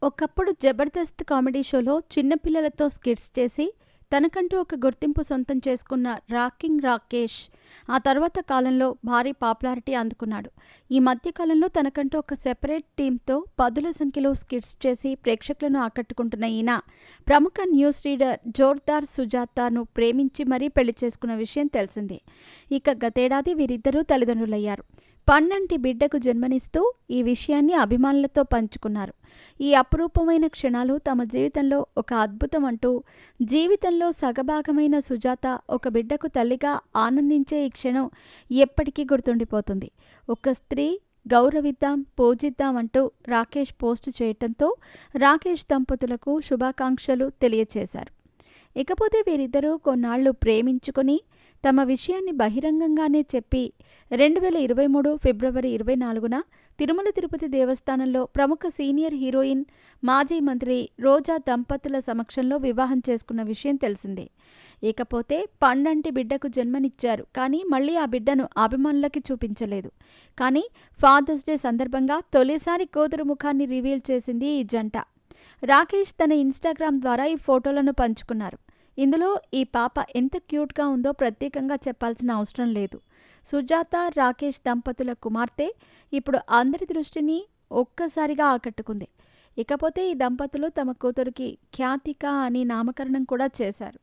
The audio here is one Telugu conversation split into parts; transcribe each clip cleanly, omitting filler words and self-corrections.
ఒకప్పుడు 'జబర్దస్త్' కామెడీ షోలో చిన్నపిల్లలతో స్కిట్స్ చేసి తనకంటూ ఒక గుర్తింపు సొంతం చేసుకున్న రాకింగ్ రాకేష్ ఆ తర్వాత కాలంలో భారీ పాపులారిటీ అందుకున్నాడు. ఈ మధ్య కాలంలో తనకంటూ ఒక సెపరేట్ టీంతో పదుల సంఖ్యలో స్కిట్స్ చేసి ప్రేక్షకులను ఆకట్టుకుంటున్న ఈయన ప్రముఖ న్యూస్ రీడర్ జోర్దార్ సుజాతను ప్రేమించి మరీ పెళ్లి చేసుకున్న విషయం తెలిసిందే. ఇక గతేడాది వీరిద్దరూ తల్లిదండ్రులయ్యారు. పన్నంటి బిడ్డకు జన్మనిస్తూ ఈ విషయాన్ని అభిమానులతో పంచుకున్నారు. ఈ అపురూపమైన క్షణాలు తమ జీవితంలో ఒక అద్భుతం అంటూ జీవితంలో సగభాగమైన సుజాత ఒక బిడ్డకు తల్లిగా ఆనందించే ఈ క్షణం ఎప్పటికీ గుర్తుండిపోతుంది. ఒక స్త్రీ గౌరవిద్దాం, పూజిద్దాం అంటూ రాకేష్ పోస్టు చేయటంతో రాకేష్ దంపతులకు శుభాకాంక్షలు తెలియచేశారు. ఇకపోతే వీరిద్దరూ కొన్నాళ్లు ప్రేమించుకుని తమ విషయాన్ని బహిరంగంగానే చెప్పి 2023 ఫిబ్రవరి 24న తిరుమల తిరుపతి దేవస్థానంలో ప్రముఖ సీనియర్ హీరోయిన్, మాజీ మంత్రి రోజా దంపతుల సమక్షంలో వివాహం చేసుకున్న విషయం తెలిసిందే. ఇకపోతే పండంటి బిడ్డకు జన్మనిచ్చారు, కానీ మళ్ళీ ఆ బిడ్డను అభిమానులకి చూపించలేదు. కానీ ఫాదర్స్ డే సందర్భంగా తొలిసారి కూతురు ముఖాన్ని రివీల్ చేసింది ఈ జంట. రాకేష్ తన ఇన్స్టాగ్రామ్ ద్వారా ఈ ఫోటోలను పంచుకున్నారు. ఇందులో ఈ పాప ఎంత క్యూట్గా ఉందో ప్రత్యేకంగా చెప్పాల్సిన అవసరం లేదు. సుజాత, రాకేష్ దంపతుల కుమార్తె ఇప్పుడు అందరి దృష్టిని ఒక్కసారిగా ఆకట్టుకుంది. ఇకపోతే ఈ దంపతులు తమ కూతురికి ఖ్యాతిక అని నామకరణం కూడా చేశారు.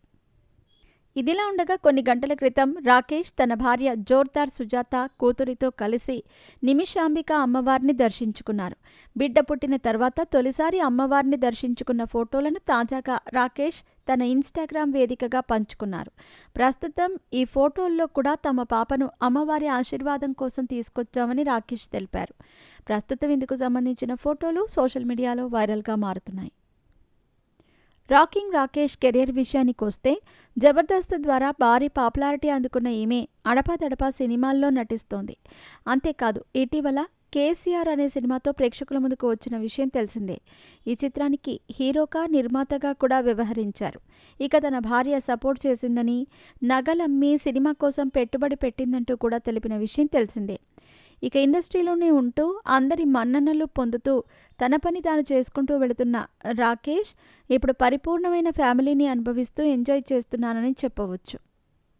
ఇదిలా ఉండగా కొన్ని గంటల క్రితం రాకేష్ తన భార్య జోర్దార్ సుజాత కూతురితో కలిసి నిమిషాంబిక అమ్మవారిని దర్శించుకున్నారు. బిడ్డ పుట్టిన తర్వాత తొలిసారి అమ్మవారిని దర్శించుకున్న ఫోటోలను తాజాగా రాకేష్ తన ఇన్స్టాగ్రామ్ వేదికగా పంచుకున్నారు. ప్రస్తుతం ఈ ఫోటోల్లో కూడా తమ పాపను అమ్మవారి ఆశీర్వాదం కోసం తీసుకొచ్చామని రాకేష్ తెలిపారు. ప్రస్తుతం ఇందుకు సంబంధించిన ఫోటోలు సోషల్ మీడియాలో వైరల్గా మారుతున్నాయి. రాకింగ్ రాకేష్ కెరీర్ విషయానికొస్తే జబర్దస్త్ ద్వారా భారీ పాపులారిటీ అందుకున్న ఈమె అడపాదడపా సినిమాల్లో నటిస్తోంది. అంతేకాదు ఇటీవల కేసీఆర్ అనే సినిమాతో ప్రేక్షకుల ముందుకు వచ్చిన విషయం తెలిసిందే. ఈ చిత్రానికి హీరోగా, నిర్మాతగా కూడా వ్యవహరించారు. ఇక తన భార్య సపోర్ట్ చేసిందని, నగలమ్మి సినిమా కోసం పెట్టుబడి పెట్టిందంటూ కూడా తెలిపిన విషయం తెలిసిందే. ఇక ఇండస్ట్రీలోనే ఉంటూ అందరి మన్ననలు పొందుతూ తన పని తాను చేసుకుంటూ వెళుతున్న రాకేష్ ఇప్పుడు పరిపూర్ణమైన ఫ్యామిలీని అనుభవిస్తూ ఎంజాయ్ చేస్తున్నానని చెప్పవచ్చు.